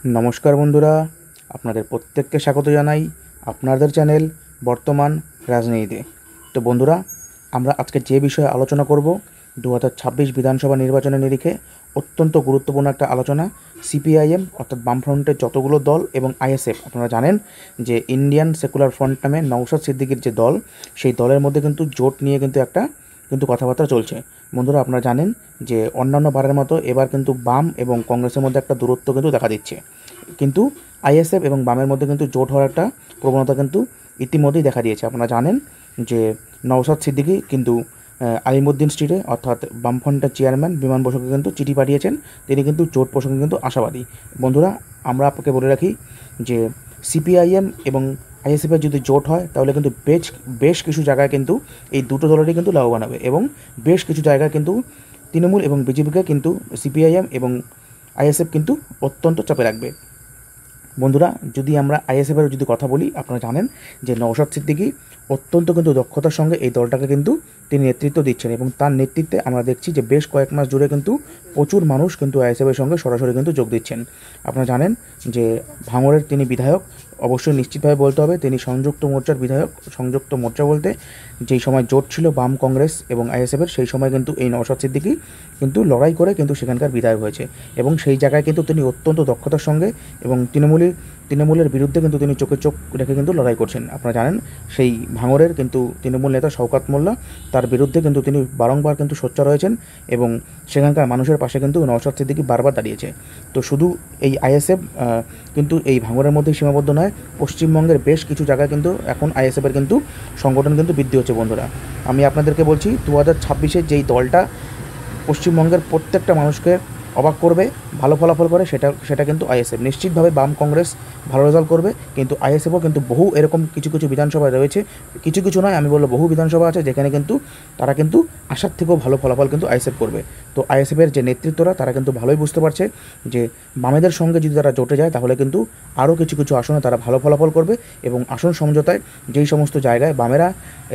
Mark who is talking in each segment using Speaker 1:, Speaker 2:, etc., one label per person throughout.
Speaker 1: नमस्कार बंधुरा आपनादेर प्रत्येकके स्वागत जानाई आपनादेर चैनल बर्तमान राजनीतिते। तो बंधुरा आमरा आजके जे विषये आलोचना करब 2026 विधानसभा निर्वाचনের निरिखे अत्यंत गुरुत्वपूर्ण एक आलोचना सीपीआईएम अर्थात बामफ्रंटेर যতগুলো दल এবং आईएसएफ আপনারা জানেন যে ইন্ডিয়ান সেকুলার ফ্রন্ট নামে নওশাদ সিদ্দিকীর যে দল সেই দলের মধ্যে কিন্তু জোট নিয়ে কিন্তু একটা কথাবার্তা চলছে। বন্ধুরা আপনারা জানেন যে অন্যান্য বারের মতো এবার কিন্তু বাম এবং কংগ্রেসের মধ্যে একটা দূরত্ব কিন্তু দেখা দিচ্ছে, কিন্তু আইএসএফ এবং বামের মধ্যে কিন্তু জোট হওয়ার একটা প্রবণতা কিন্তু ইতিমধ্যেই দেখা দিয়েছে। আপনারা জানেন যে নওশাদ সিদ্দিকী কিন্তু আলিমুদ্দিন স্ট্রিটে অর্থাৎ বামফ্রন্টের চেয়ারম্যান বিমান বসুকে কিন্তু চিঠি পাঠিয়েছেন, তিনি কিন্তু জোট প্রসঙ্গে কিন্তু আশাবাদী। বন্ধুরা আমরা আপনাকে বলে রাখি যে সিপিআইএম এবং আইএসএফের যদি জোট হয় তাহলে কিন্তু বেশ কিছু জায়গায় কিন্তু এই দুটো দলেরই কিন্তু লাভবান হবে এবং বেশ কিছু জায়গায় কিন্তু তৃণমূল এবং বিজেপিকে কিন্তু সিপিআইএম এবং আইএসএফ কিন্তু অত্যন্ত চাপে রাখবে। বন্ধুরা যদি আমরা আইএসএফের যদি কথা বলি, আপনারা জানেন যে নওশাদ সিদ্দিকী অত্যন্ত কিন্তু দক্ষতার সঙ্গে এই দলটাকে কিন্তু তিনি নেতৃত্ব দিচ্ছেন এবং তার নেতৃত্বে আমরা দেখছি যে বেশ কয়েক মাস জুড়ে কিন্তু প্রচুর মানুষ কিন্তু আইএসএফের সঙ্গে সরাসরি কিন্তু যোগ দিচ্ছেন। আপনারা জানেন যে ভাঙড়ের তিনি বিধায়ক, অবশ্যই নিশ্চিতভাবে বলতে হবে তিনি সংযুক্ত মোর্চার বিধায়ক। সংযুক্ত মোর্চা বলতে যেই সময় জোট ছিল বাম কংগ্রেস এবং আইএসএফের, সেই সময় কিন্তু এই নওশাদ সিদ্দিকী কিন্তু লড়াই করে কিন্তু সেখানকার বিধায়ক হয়েছে এবং সেই জায়গায় কিন্তু তিনি অত্যন্ত দক্ষতার সঙ্গে এবং তৃণমূলের বিরুদ্ধে কিন্তু তিনি চোখে চোখ রেখে কিন্তু লড়াই করছেন। আপনারা জানেন সেই ভাঙড়ের কিন্তু তৃণমূল নেতা শওকত মোল্লা, তার বিরুদ্ধে কিন্তু তিনি বারংবার কিন্তু সোচ্চার হয়েছেন এবং সেখানকার মানুষের পাশে কিন্তু নওশাদ সিদ্দিকী বারবার দাঁড়িয়েছে। তো শুধু এই আইএসএফ কিন্তু এই ভাঙড়ের মধ্যেই সীমাবদ্ধ নয়, পশ্চিমবঙ্গের বেশ কিছু জায়গায় কিন্তু এখন আইএসএফের কিন্তু সংগঠন কিন্তু বৃদ্ধি হচ্ছে। বন্ধুরা আমি আপনাদেরকে বলছি 2026-এর যেই দলটা পশ্চিমবঙ্গের প্রত্যেকটা মানুষকে অবাক করবে, ভালো ফলাফল করে সেটা কিন্তু আইএসএফ। নিশ্চিতভাবে বাম কংগ্রেস ভালো রেজাল্ট করবে, কিন্তু আইএসএফও কিন্তু বহু এরকম কিছু বিধানসভায় রয়েছে, কিছু নয় আমি বলবো বহু বিধানসভা আছে যেখানে কিন্তু তারা কিন্তু আশার থেকেও ভালো ফলাফল কিন্তু আইএসএফ করবে। তো আইএসএফের যে নেতৃত্বরা তারা কিন্তু ভালোই বুঝতে পারছে যে বামেদের সঙ্গে যদি তারা জোটে যায় তাহলে কিন্তু আরও কিছু আসনে তারা ভালো ফলাফল করবে এবং আসন সমঝোতায় যেই সমস্ত জায়গায় বামেরা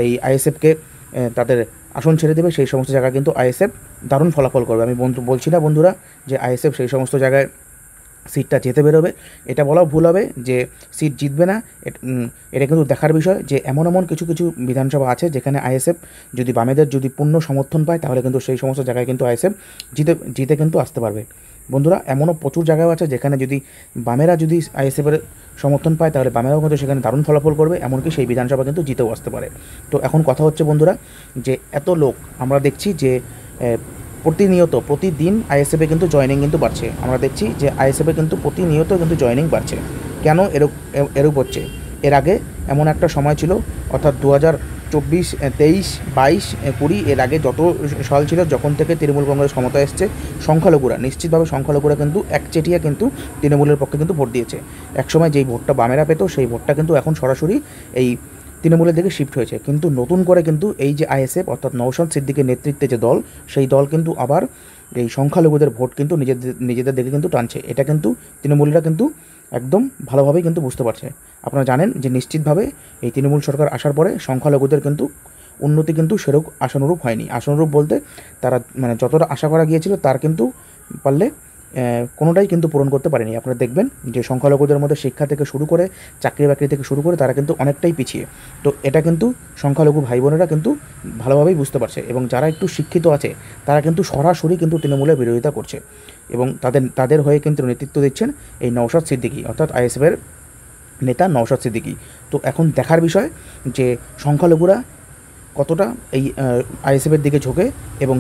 Speaker 1: এই আইএসএফকে তাদের আসন ছেড়ে দেবে সেই সমস্ত জায়গায় কিন্তু আইএসএফ দারুণ ফলাফল করবে। আমি বলছি না বন্ধুরা যে আইএসএফ সেই সমস্ত জায়গায় সিটটা যেতে বেরোবে, এটা বলাও ভুল হবে যে সিট জিতবে না। এটা কিন্তু দেখার বিষয় যে এমন কিছু বিধানসভা আছে যেখানে আইএসএফ যদি বামেদের যদি পূর্ণ সমর্থন পায় তাহলে কিন্তু সেই সমস্ত জায়গায় কিন্তু আইএসএফ জিতে কিন্তু আসতে পারবে। বন্ধুরা এমনও প্রচুর জায়গা আছে যেখানে যদি বামেরা যদি আইএসএফের সমর্থন পায় তাহলে বামেরাও কিন্তু সেখানে দারুণ ফলাফল করবে, এমনকি সেই বিধানসভা কিন্তু জিতেও আসতে পারে। তো এখন কথা হচ্ছে বন্ধুরা যে এত লোক আমরা দেখছি যে প্রতিদিন আইএসএফে কিন্তু জয়েনিং কিন্তু বাড়ছে। আমরা দেখছি যে আইএসএফে কিন্তু প্রতিনিয়ত কিন্তু জয়েনিং বাড়ছে। কেন এরূপ হচ্ছে? এর আগে এমন একটা সময় ছিল অর্থাৎ 2024, 23, 22, 20 এর আগে যত সাল ছিল যখন থেকে তৃণমূল কংগ্রেস ক্ষমতায় এসছে, নিশ্চিতভাবে সংখ্যালঘুরা কিন্তু একচেটিয়া কিন্তু তৃণমূলের পক্ষে কিন্তু ভোট দিয়েছে। একসময় যেই ভোটটা বামেরা পেত সেই ভোটটা কিন্তু এখন সরাসরি এই তৃণমূলের দিকে শিফট হয়েছে। কিন্তু নতুন করে কিন্তু এই যে আইএসএফ অর্থাৎ নওশাদ সিদ্দিকীর নেতৃত্বে যে দল, সেই দল কিন্তু আবার এই সংখ্যালঘুদের ভোট কিন্তু নিজেদের দিকে কিন্তু টানছে। এটা কিন্তু তৃণমূলীরা কিন্তু একদম ভালোভাবেই কিন্তু বুঝতে পারছে। আপনারা জানেন যে নিশ্চিতভাবে এই তৃণমূল সরকার আসার পরে সংখ্যালঘুদের কিন্তু উন্নতি কিন্তু সেরকম আশানুরূপ হয়নি। আশানুরূপ বলতে তারা মানে যতটা আশা করা গিয়েছিল তার কিন্তু পারলে কোনোটাই কিন্তু পূরণ করতে পারেনি। আপনারা দেখবেন যে সংখ্যালঘুদের মধ্যে শিক্ষা থেকে শুরু করে চাকরি বাকরি থেকে শুরু করে তারা কিন্তু অনেকটাই পিছিয়ে। তো এটা কিন্তু সংখ্যালঘু ভাই বোনেরা কিন্তু ভালোভাবেই বুঝতে পারছে এবং যারা একটু শিক্ষিত আছে তারা কিন্তু সরাসরি কিন্তু তৃণমূলের বিরোধিতা করছে এবং তাদের হয়ে কিন্তু নেতৃত্ব দিচ্ছেন এই নওশাদ সিদ্দিকী অর্থাৎ আইএসএফের নেতা নওশাদ সিদ্দিকী। তো এখন দেখার বিষয় যে সংখ্যালঘুরা কতটা এই আইএসএফের দিকে ঝোঁকে এবং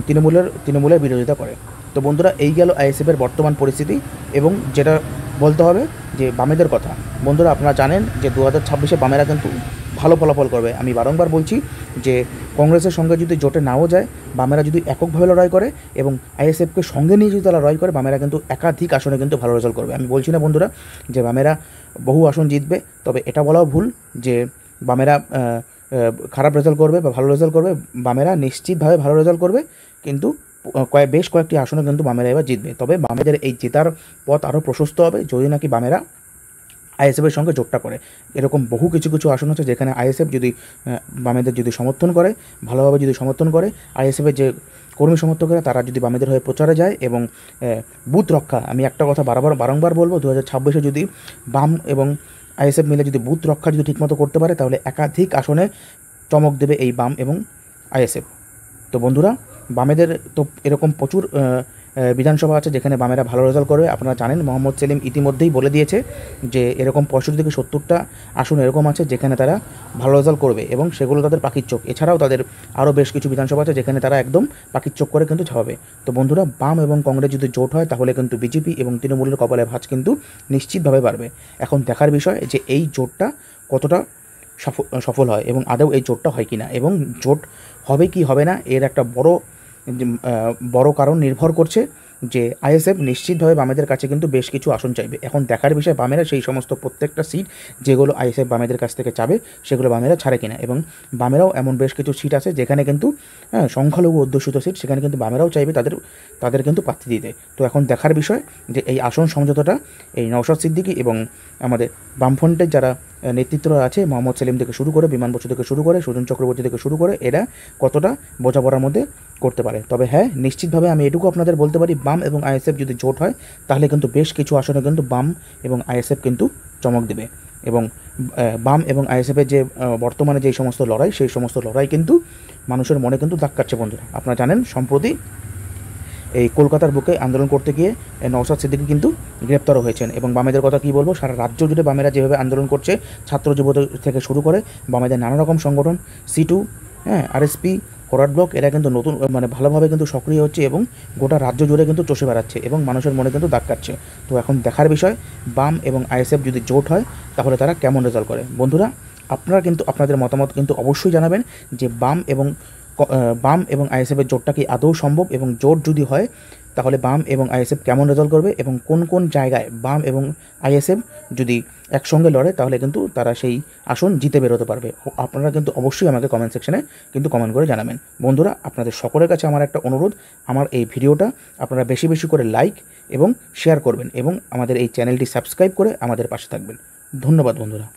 Speaker 1: তৃণমূলের বিরোধিতা করে। তো বন্ধুরা এই গেল আইএসএফের বর্তমান পরিস্থিতি এবং যেটা বলতে হবে যে বামেদের কথা। বন্ধুরা আপনারা জানেন যে 2026-এ বামেরা কিন্তু ভালো ফলাফল করবে। আমি বারংবার বলছি যে কংগ্রেসের সঙ্গে যদি জোটে নাও যায়, বামেরা যদি এককভাবে লড়াই করে এবং আইএসএফকে সঙ্গে নিয়ে যদি তারা লড়াই করে, বামেরা কিন্তু একাধিক আসনে কিন্তু ভালো রেজাল্ট করবে। আমি বলছি না বন্ধুরা যে বামেরা বহু আসন জিতবে, তবে এটা বলাও ভুল যে বামেরা খারাপ রেজাল্ট করবে বা ভালো রেজাল্ট করবে। বামেরা নিশ্চিতভাবে ভালো রেজাল্ট করবে, কিন্তু বেশ কয়েকটি আসনে কিন্তু বামেরা এবার জিতবে। তবে বামেদের এই জেতার পথ আরও প্রশস্ত হবে যদি নাকি বামেরা আইএসএফের সঙ্গে জোটটা করে। এরকম বহু কিছু আসন আছে যেখানে আইএসএফ যদি বামেদের যদি সমর্থন করে, ভালোভাবে যদি সমর্থন করে, আইএসএফের যে কর্মী সমর্থকেরা তারা যদি বামেদের হয়ে প্রচারে যায় এবং বুথ রক্ষা, আমি একটা কথা বারংবার বলবো, 2026-এ যদি বাম এবং আইএসএফ মিলে যদি বুথ রক্ষা যদি ঠিকমতো করতে পারে তাহলে একাধিক আসনে চমক দেবে এই বাম এবং আইএসএফ। তো বন্ধুরা, বামেদের তো এরকম প্রচুর বিধানসভা আছে যেখানে বামেরা ভালো রেজাল্ট করবে। আপনারা জানেন মোহাম্মদ সেলিম ইতিমধ্যেই বলে দিয়েছে যে এরকম 65 থেকে 70টা আসন এরকম আছে যেখানে তারা ভালো রেজাল্ট করবে এবং সেগুলো তাদের পাখির চোখ। এছাড়াও তাদের আরও বেশ কিছু বিধানসভা আছে যেখানে তারা একদম পাখির চোখ করে কিন্তু ছাপাবে। তো বন্ধুরা, বাম এবং কংগ্রেস যদি জোট হয় তাহলে কিন্তু বিজেপি এবং তৃণমূলের কপালে ভাঁজ কিন্তু নিশ্চিতভাবে বাড়বে। এখন দেখার বিষয় যে এই জোটটা কতটা সফল হয় এবং আদৌ এই জোটটা হয় কি না, এবং জোট হবে কি হবে না এর একটা বড় কারণ নির্ভর করছে যে আইএসএফ নিশ্চিতভাবে বামেদের কাছে কিন্তু বেশ কিছু আসন চাইবে। এখন দেখার বিষয় বামেরা সেই সমস্ত প্রত্যেকটা সিট যেগুলো আইএসএফ বামেদের কাছ থেকে চাবে সেগুলো বামেরা ছাড়ে কিনা, এবং বামেরাও এমন বেশ কিছু সিট আছে যেখানে কিন্তু সংখ্যালঘু অধ্যুষিত সিট, সেখানে কিন্তু বামেরাও চাইবে তাদের কিন্তু প্রার্থী দিতে। তো এখন দেখার বিষয় যে এই আসন সমঝোতাটা এই নওশাদ সিদ্দিকী এবং আমাদের বামফ্রন্টের যারা নেতৃত্বরা আছে, মোহাম্মদ সেলিম থেকে শুরু করে, বিমান বসু থেকে শুরু করে, সুজন চক্রবর্তী থেকে শুরু করে, এরা কতটা বোঝাপড়ার মধ্যে করতে পারে। তবে হ্যাঁ, নিশ্চিতভাবে আমি এটুকু আপনাদের বলতে পারি, বাম এবং আইএসএফ যদি জোট হয় তাহলে কিন্তু বেশ কিছু আসনে কিন্তু বাম এবং আইএসএফ কিন্তু চমক দেবে। এবং বাম এবং আইএসএফের যে বর্তমানে যেই সমস্ত লড়াই, সেই সমস্ত লড়াই কিন্তু মানুষের মনে কিন্তু দাগ কাটছে। বন্ধুরা, আপনারা জানেন সম্প্রতি এই কলকাতার বুকে আন্দোলন করতে গিয়ে নওশাদ সিদ্দিকী কিন্তু গ্রেপ্তারও হয়েছেন। এবং বামেদের কথা কী বলবো, সারা রাজ্য জুড়ে বামেরা যেভাবে আন্দোলন করছে, ছাত্র যুবদের থেকে শুরু করে বামেদের নানা রকম সংগঠন, C2, আরএসপি, ফরওয়ার্ড ব্লক, এরা কিন্তু নতুন ভালোভাবে কিন্তু সক্রিয় হচ্ছে এবং গোটা রাজ্য জুড়ে কিন্তু চষে বেড়াচ্ছে এবং মানুষের মনে কিন্তু দাগ কাটছে। তো এখন দেখার বিষয় বাম এবং আইএসএফ যদি জোট হয় তাহলে তারা কেমন রেজাল্ট করে। বন্ধুরা, আপনারা কিন্তু আপনাদের মতামত কিন্তু অবশ্যই জানাবেন যে বাম এবং আইএসএফের জোটটা কি আদৌ সম্ভব, এবং জোট যদি হয় তাহলে বাম এবং আইএসএফ কেমন রেজাল্ট করবে, এবং কোন কোন জায়গায় বাম এবং আইএসএফ যদি একসঙ্গে লড়ে তাহলে কিন্তু তারা সেই আসন জিতে বেরোতে পারবে। আপনারা কিন্তু অবশ্যই আমাকে কমেন্ট সেকশনে কিন্তু কমেন্ট করে জানাবেন। বন্ধুরা, আপনাদের সকলের কাছে আমার একটা অনুরোধ, আমার এই ভিডিওটা আপনারা বেশি বেশি করে লাইক এবং শেয়ার করবেন এবং আমাদের এই চ্যানেলটি সাবস্ক্রাইব করে আমাদের পাশে থাকবেন। ধন্যবাদ বন্ধুরা।